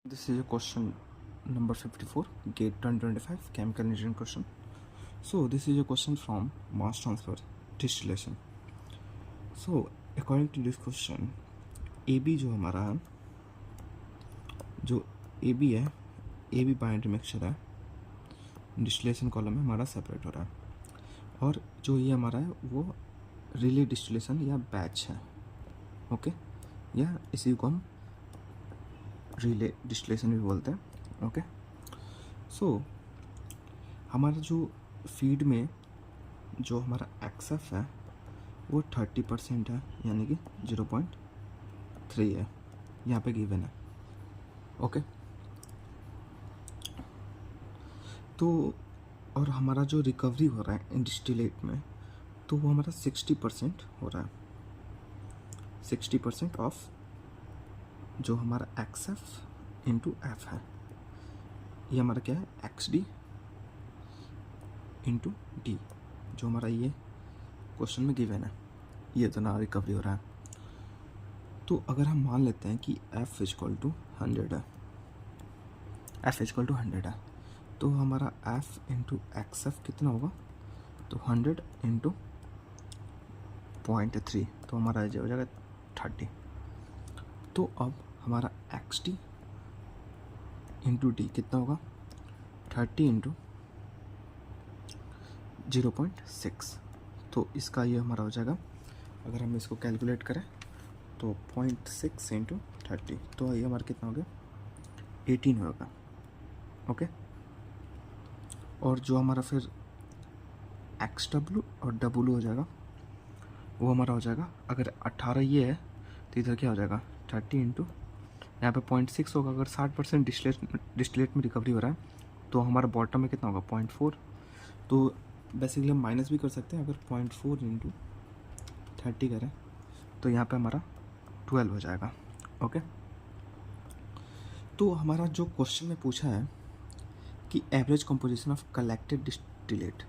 This is a question number 54, GATE 2025 chemical engineering question. So this is a question from mass transfer distillation. So according to this question, AB जो हमारा है, जो AB है, AB binary mixture है, distillation column में हमारा separate हो रहा है, और जो ये हमारा है वो रिले डिस्टिलेशन या बैच है, ओके, या इसी को हम रिले डिस्टिलेशन भी बोलते हैं, ओके। सो हमारा जो फीड में जो हमारा एक्सएफ है वो 30% है, यानी कि 0.3 है, यहाँ पे गिवन है, ओके। तो और हमारा जो रिकवरी हो रहा है इन डिस्टिलेट में, तो वो हमारा 60% हो रहा है, 60% ऑफ जो हमारा एक्सएफ इंटू एफ है, ये हमारा क्या है, एक्स डी इंटू डी, जो हमारा ये क्वेश्चन में गिवन है, ये तो ना रिकवरी हो रहा है। तो अगर हम मान लेते हैं कि एफ इजक्वल टू 100 है, एफ इजक्वल टू 100 है, तो हमारा एफ इंटू एक्स एफ कितना होगा, तो 100 इंटू 0.3, तो हमारा हो जाएगा 30। तो अब हमारा एक्स डी इंटू डी कितना होगा, 30 इंटू 0.6, तो इसका ये हमारा हो जाएगा, अगर हम इसको कैलकुलेट करें तो 0.6 इंटू 30, तो ये हमारा कितना हो गया, 18 होगा, ओके। और जो हमारा फिर एक्स डब्ल्यू और डब्ल्यू हो जाएगा, वो हमारा हो जाएगा, अगर 18 ये है तो इधर क्या हो जाएगा, 30 इंटू यहाँ पे 0.6 होगा। अगर 60% डिस्टिलेट में रिकवरी हो रहा है तो हमारा बॉटम में कितना होगा, 0.4। तो बेसिकली हम माइनस भी कर सकते हैं, अगर 0.4 इंटू 30 करें तो यहाँ पे हमारा 12 हो जाएगा, ओके। तो हमारा जो क्वेश्चन में पूछा है कि average composition of collected distillate,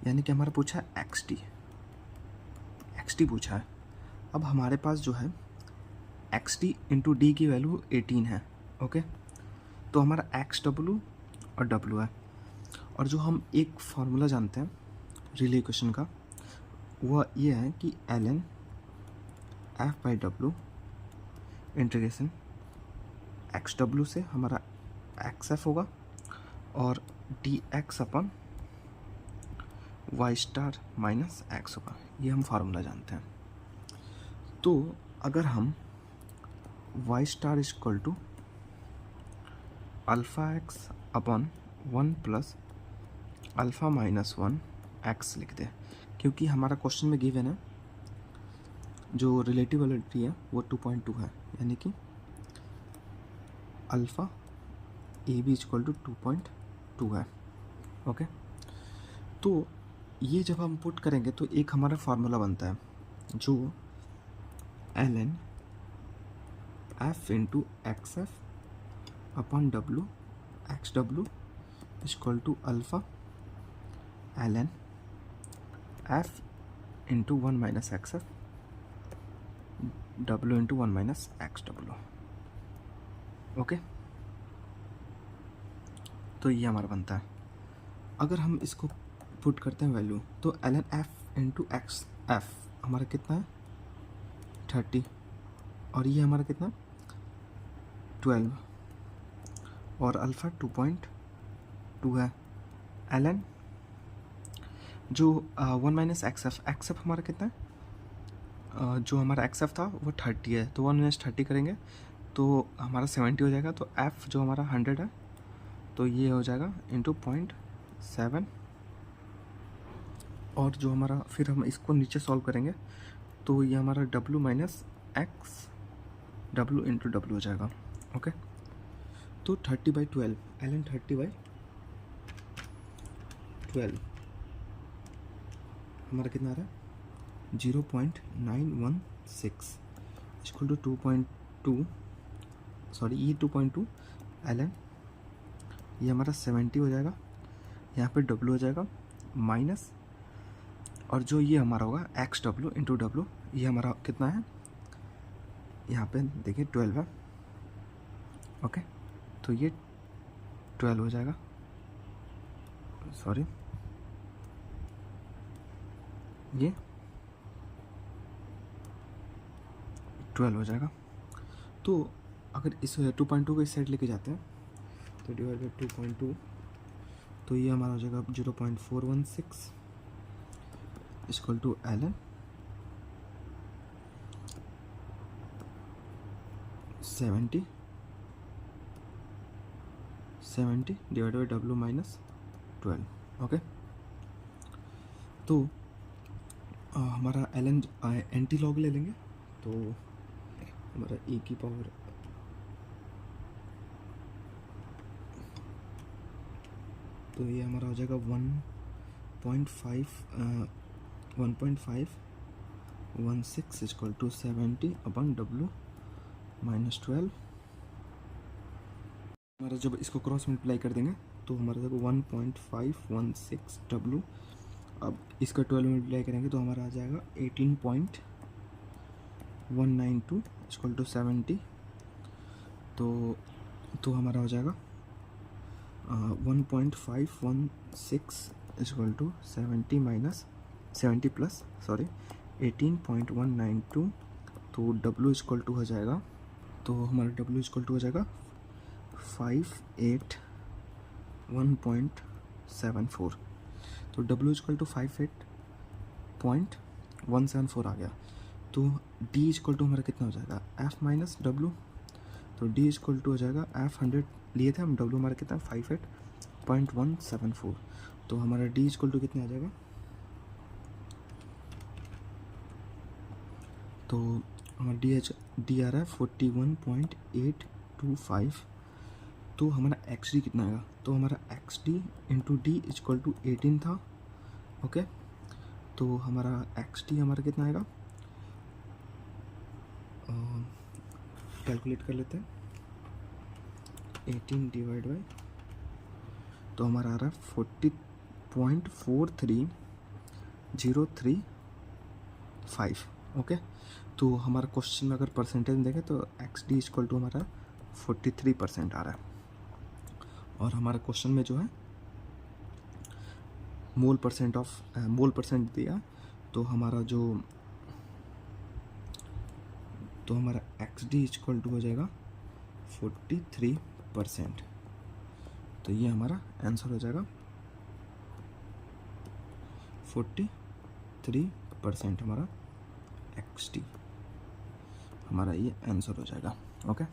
यानी कि हमारा पूछा है एक्स डी पूछा है। अब हमारे पास जो है एक्स डी इंटू डी की वैल्यू 18 है, ओके। तो हमारा एक्स डब्ल्यू और डब्ल्यू है, और जो हम एक फार्मूला जानते हैं रिले इक्वेशन का, वह ये है कि L N F by W integration X W से हमारा एक्स एफ होगा, और D X upon Y star minus X होगा, ये हम फार्मूला जानते हैं। तो अगर हम Y star is equal to alpha X upon 1 plus alpha minus 1 X लिख दें, क्योंकि हमारा क्वेश्चन में गिवन है जो रिलेटिविटी है वो 2.2 है, यानी कि alpha A B equal to 2.2 है, ओके। तो ये जब हम पुट करेंगे तो एक हमारा फार्मूला बनता है जो L N F into X F upon W X W equal to alpha L N F into 1 minus X F W into 1 minus X W, okay. तो ये हमारा बनता है। अगर हम इसको पुट करते हैं वैल्यू, तो L N F into X F हमारा कितना है, 30, और ये हमारा कितना 12, और अल्फ़ा 2.2 है। एल एन जो 1 माइनस एक्स एफ हमारा कितना है, जो हमारा एक्स एफ था वो 30 है, तो 1 माइनस 30 करेंगे तो हमारा 70 हो जाएगा। तो एफ जो हमारा 100 है, तो ये हो जाएगा इंटू 0.7, और जो हमारा फिर हम इसको नीचे सॉल्व करेंगे तो ये हमारा W minus X W into W हो जाएगा, ओके। तो 30/12 एल एन 30/12 हमारा कितना आ रहा है, 0.916 इक्वल टू 2.2, सॉरी ये 2.2 एल एन, ये हमारा 70 हो जाएगा, यहाँ पे डब्ल्यू हो जाएगा माइनस, और जो ये हमारा होगा एक्स डब्ल्यू इंटू डब्ल्यू, ये हमारा कितना है, यहाँ पे देखिए 12 है, ओके। तो ये 12 हो जाएगा, सॉरी ये 12 हो जाएगा। तो अगर इस 2.2 को इस साइड लेके जाते हैं तो डिवाइड बाई 2.2, तो ये हमारा हो जाएगा 0.416 equal to ln 70 divide by w minus 12। Okay, तो हमारा ln एंटी लॉग ले लेंगे, तो हमारा e की पावर तो ये हमारा हो जाएगा 1.516 equal to 70 upon w minus 12। हमारा जब इसको क्रॉस मल्टीप्लाई कर देंगे तो हमारा देखो 1.516 w, अब इसका 12 मल्टीप्लाई करेंगे तो हमारा आ जाएगा 18.192 इक्वल टू 70। तो हमारा हो जाएगा 1.516 इक्वल टू 70 माइनस 70 प्लस 18.192, तो w इक्वल टू हो जाएगा, तो हमारा w इक्वल टू हो जाएगा 581.74। तो w इक्वल टू 58.174 आ गया। तो d इक्वल टू हमारा कितना हो जाएगा f माइनस w, तो d इक्वल टू हो जाएगा f 100 लिए थे हम, w हमारा कितना 58.174, तो हमारा d इक्वल टू कितना आ जाएगा, तो हमारा डी आ रहा है 41.825। तो हमारा एक्स डी कितना आएगा, तो हमारा X D into D equal to 18 था। ओके, तो हमारा एक्स डी हमारा कितना आएगा, कैलकुलेट कर लेते हैं, 18 डिवाइड बाई, तो हमारा आ रहा है 40.43035। ओके, तो हमारा क्वेश्चन में अगर परसेंटेज देखें तो एक्स डी इक्वल टू हमारा 43% आ रहा है, और हमारा क्वेश्चन में जो है मोल परसेंट दिया, तो हमारा एक्स डी इक्वल टू हो जाएगा 43%। तो ये हमारा आंसर हो जाएगा 43% हमारा एक्स डी, हमारा ये आंसर हो जाएगा। ओके,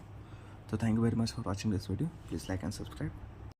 तो thank you very much for watching this video, please like and subscribe.